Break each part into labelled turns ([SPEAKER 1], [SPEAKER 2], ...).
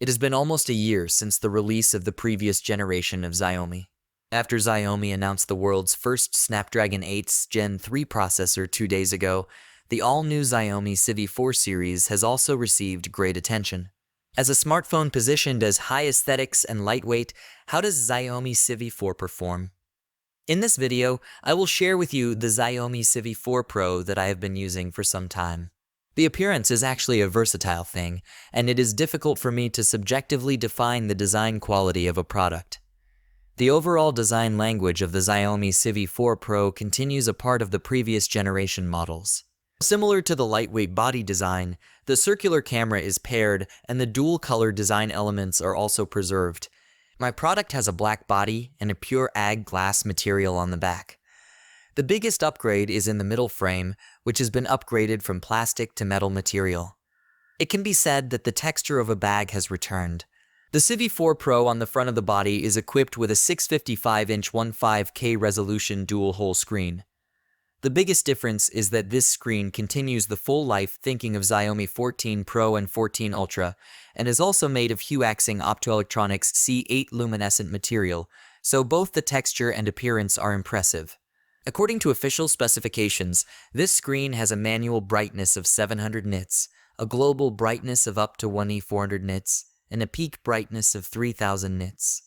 [SPEAKER 1] It has been almost a year since the release of the previous generation of Xiaomi. After Xiaomi announced the world's first Snapdragon 8's Gen 3 processor 2 days ago, the all-new Xiaomi Civi 4 series has also received great attention. As a smartphone positioned as high aesthetics and lightweight, how does Xiaomi Civi 4 perform? In this video, I will share with you the Xiaomi Civi 4 Pro that I have been using for some time. The appearance is actually a versatile thing, and it is difficult for me to subjectively define the design quality of a product. The overall design language of the Xiaomi Civi 4 Pro continues a part of the previous generation models. Similar to the lightweight body design, the circular camera is paired and the dual-color design elements are also preserved. My product has a black body and a pure ag glass material on the back. The biggest upgrade is in the middle frame, which has been upgraded from plastic to metal material. It can be said that the texture of a bag has returned. The Civi 4 Pro on the front of the body is equipped with a 655-inch 15K resolution dual-hole screen. The biggest difference is that this screen continues the full life thinking of Xiaomi 14 Pro and 14 Ultra, and is also made of Huaxing Optoelectronics C8 luminescent material, so both the texture and appearance are impressive. According to official specifications, this screen has a manual brightness of 700 nits, a global brightness of up to 1400 nits, and a peak brightness of 3000 nits.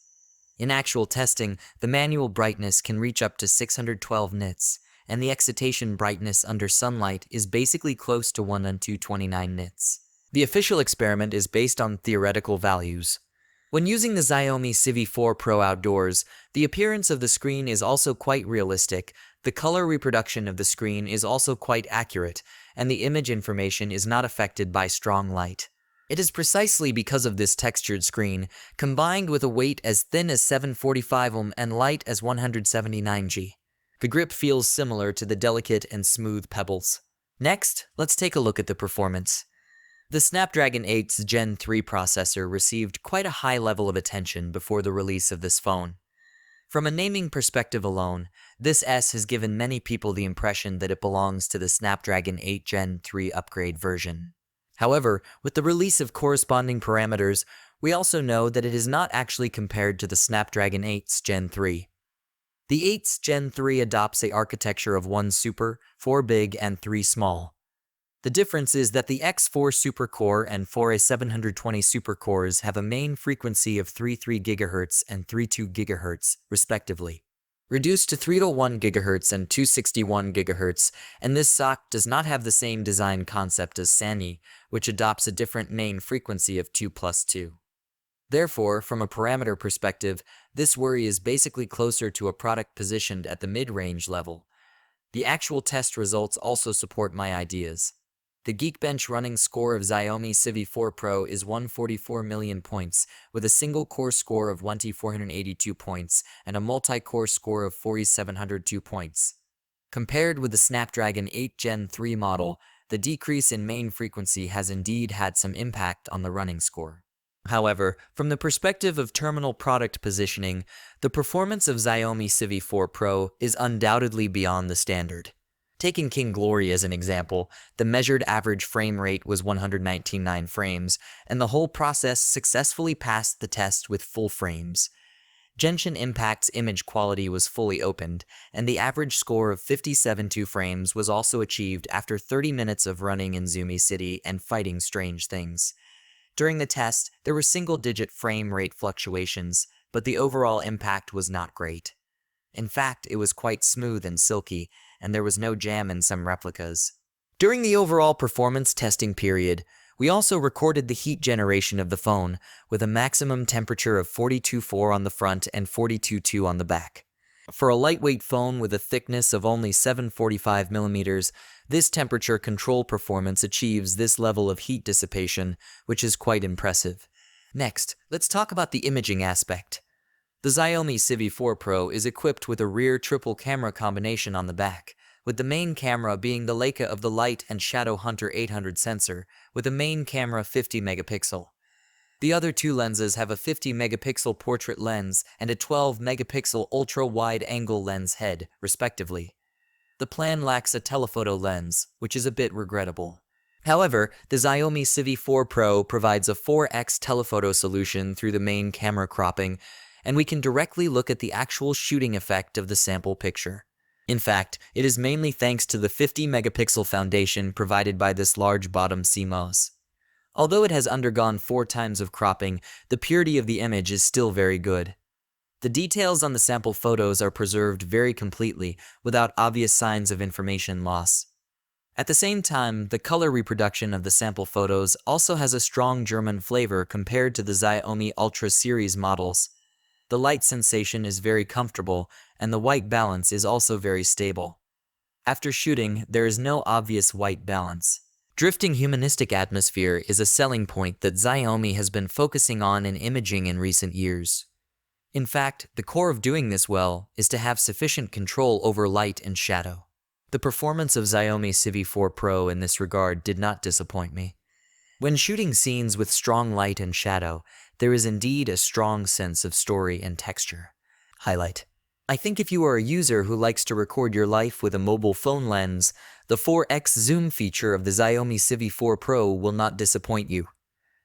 [SPEAKER 1] In actual testing, the manual brightness can reach up to 612 nits, and the excitation brightness under sunlight is basically close to 1229 nits. The official experiment is based on theoretical values. When using the Xiaomi Civi 4 Pro outdoors, the appearance of the screen is also quite realistic, the color reproduction of the screen is also quite accurate, and the image information is not affected by strong light. It is precisely because of this textured screen, combined with a weight as thin as 745 ohm and light as 179 G. The grip feels similar to the delicate and smooth pebbles. Next, let's take a look at the performance. The Snapdragon 8's Gen 3 processor received quite a high level of attention before the release of this phone. From a naming perspective alone, this S has given many people the impression that it belongs to the Snapdragon 8 Gen 3 upgrade version. However, with the release of corresponding parameters, we also know that it is not actually compared to the Snapdragon 8's Gen 3. The 8's Gen 3 adopts an architecture of 1 super, 4 big, and 3 small. The difference is that the X4 supercore and 4A720 supercores have a main frequency of 3.3 GHz and 3.2 GHz, respectively, reduced to 3.1 GHz and 261 GHz, and this SoC does not have the same design concept as Sani, which adopts a different main frequency of 2+2. Therefore, from a parameter perspective, this worry is basically closer to a product positioned at the mid-range level. The actual test results also support my ideas. The Geekbench running score of Xiaomi Civi 4 Pro is 144 million points, with a single core score of 1482 points and a multi-core score of 4702 points. Compared with the Snapdragon 8 Gen 3 model, the decrease in main frequency has indeed had some impact on the running score. However, from the perspective of terminal product positioning, the performance of Xiaomi Civi 4 Pro is undoubtedly beyond the standard. Taking King Glory as an example, the measured average frame rate was 199 frames, and the whole process successfully passed the test with full frames. Genshin Impact's image quality was fully opened, and the average score of 57.2 frames was also achieved after 30 minutes of running in Xiaomi City and fighting strange things. During the test, there were single-digit frame rate fluctuations, but the overall impact was not great. In fact, it was quite smooth and silky, and there was no jam in some replicas. During the overall performance testing period, we also recorded the heat generation of the phone, with a maximum temperature of 42.4 on the front and 42.2 on the back. For a lightweight phone with a thickness of only 745 mm, this temperature control performance achieves this level of heat dissipation, which is quite impressive. Next, let's talk about the imaging aspect. The Xiaomi Civi 4 Pro is equipped with a rear triple camera combination on the back, with the main camera being the Leica of the Light and Shadow Hunter 800 sensor, with a main camera 50 megapixel. The other two lenses have a 50 megapixel portrait lens and a 12 megapixel ultra-wide-angle lens head, respectively. The plan lacks a telephoto lens, which is a bit regrettable. However, the Xiaomi Civi 4 Pro provides a 4x telephoto solution through the main camera cropping, and we can directly look at the actual shooting effect of the sample picture. In fact, it is mainly thanks to the 50-megapixel foundation provided by this large bottom CMOS. Although it has undergone 4 times of cropping, the purity of the image is still very good. The details on the sample photos are preserved very completely, without obvious signs of information loss. At the same time, the color reproduction of the sample photos also has a strong German flavor compared to the Xiaomi Ultra series models. The light sensation is very comfortable, and the white balance is also very stable. After shooting, there is no obvious white balance. Drifting humanistic atmosphere is a selling point that Xiaomi has been focusing on in imaging in recent years. In fact, the core of doing this well is to have sufficient control over light and shadow. The performance of Xiaomi Civi 4 Pro in this regard did not disappoint me. When shooting scenes with strong light and shadow, there is indeed a strong sense of story and texture. Highlight. I think if you are a user who likes to record your life with a mobile phone lens, the 4x zoom feature of the Xiaomi Civi 4 Pro will not disappoint you.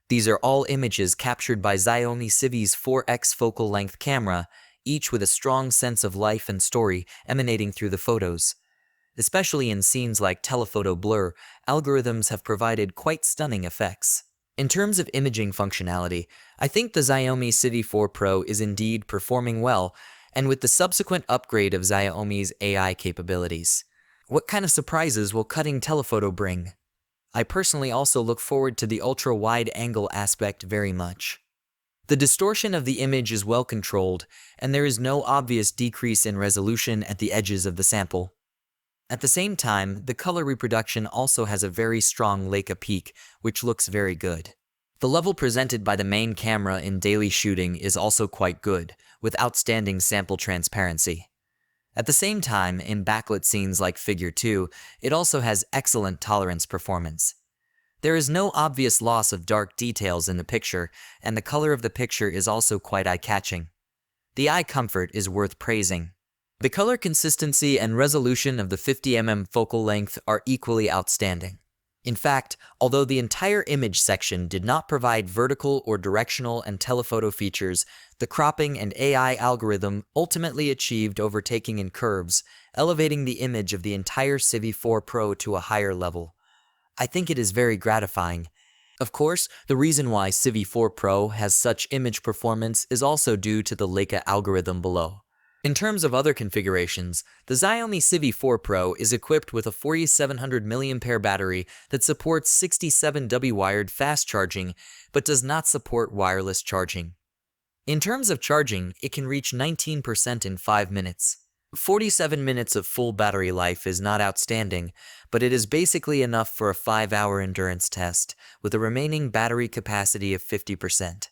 [SPEAKER 1] These are all images captured by Xiaomi Civi's 4x focal length camera, each with a strong sense of life and story emanating through the photos. Especially in scenes like telephoto blur, algorithms have provided quite stunning effects. In terms of imaging functionality, I think the Xiaomi Civi 4 Pro is indeed performing well, and with the subsequent upgrade of Xiaomi's AI capabilities. What kind of surprises will cutting telephoto bring? I personally also look forward to the ultra-wide-angle aspect very much. The distortion of the image is well controlled, and there is no obvious decrease in resolution at the edges of the sample. At the same time, the color reproduction also has a very strong Leica peak, which looks very good. The level presented by the main camera in daily shooting is also quite good, with outstanding sample transparency. At the same time, in backlit scenes like Figure 2, it also has excellent tolerance performance. There is no obvious loss of dark details in the picture, and the color of the picture is also quite eye-catching. The eye comfort is worth praising. The color consistency and resolution of the 50mm focal length are equally outstanding. In fact, although the entire image section did not provide vertical or directional and telephoto features, the cropping and AI algorithm ultimately achieved overtaking in curves, elevating the image of the entire Civi 4 Pro to a higher level. I think it is very gratifying. Of course, the reason why Civi 4 Pro has such image performance is also due to the Leica algorithm below. In terms of other configurations, the Xiaomi Civi 4 Pro is equipped with a 4700 mAh battery that supports 67W wired fast charging, but does not support wireless charging. In terms of charging, it can reach 19% in 5 minutes. 47 minutes of full battery life is not outstanding, but it is basically enough for a 5-hour endurance test, with a remaining battery capacity of 50%.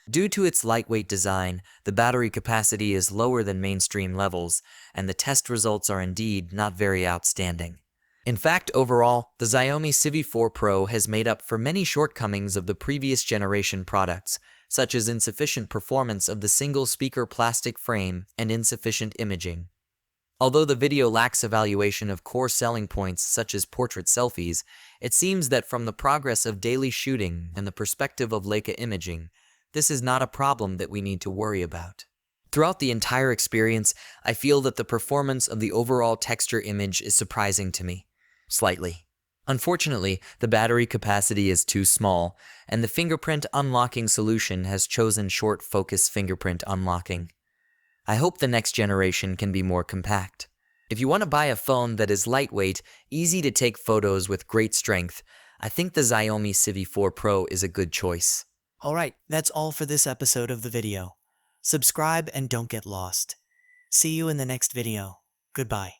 [SPEAKER 1] Due to its lightweight design, the battery capacity is lower than mainstream levels, and the test results are indeed not very outstanding. In fact, overall, the Xiaomi Civi 4 Pro has made up for many shortcomings of the previous generation products, such as insufficient performance of the single-speaker plastic frame and insufficient imaging. Although the video lacks evaluation of core selling points such as portrait selfies, it seems that from the progress of daily shooting and the perspective of Leica imaging, this is not a problem that we need to worry about. Throughout the entire experience, I feel that the performance of the overall texture image is surprising to me. Slightly. Unfortunately, the battery capacity is too small, and the fingerprint unlocking solution has chosen short focus fingerprint unlocking. I hope the next generation can be more compact. If you want to buy a phone that is lightweight, easy to take photos with great strength, I think the Xiaomi Civi 4 Pro is a good choice.
[SPEAKER 2] Alright, that's all for this episode of the video. Subscribe and don't get lost. See you in the next video. Goodbye.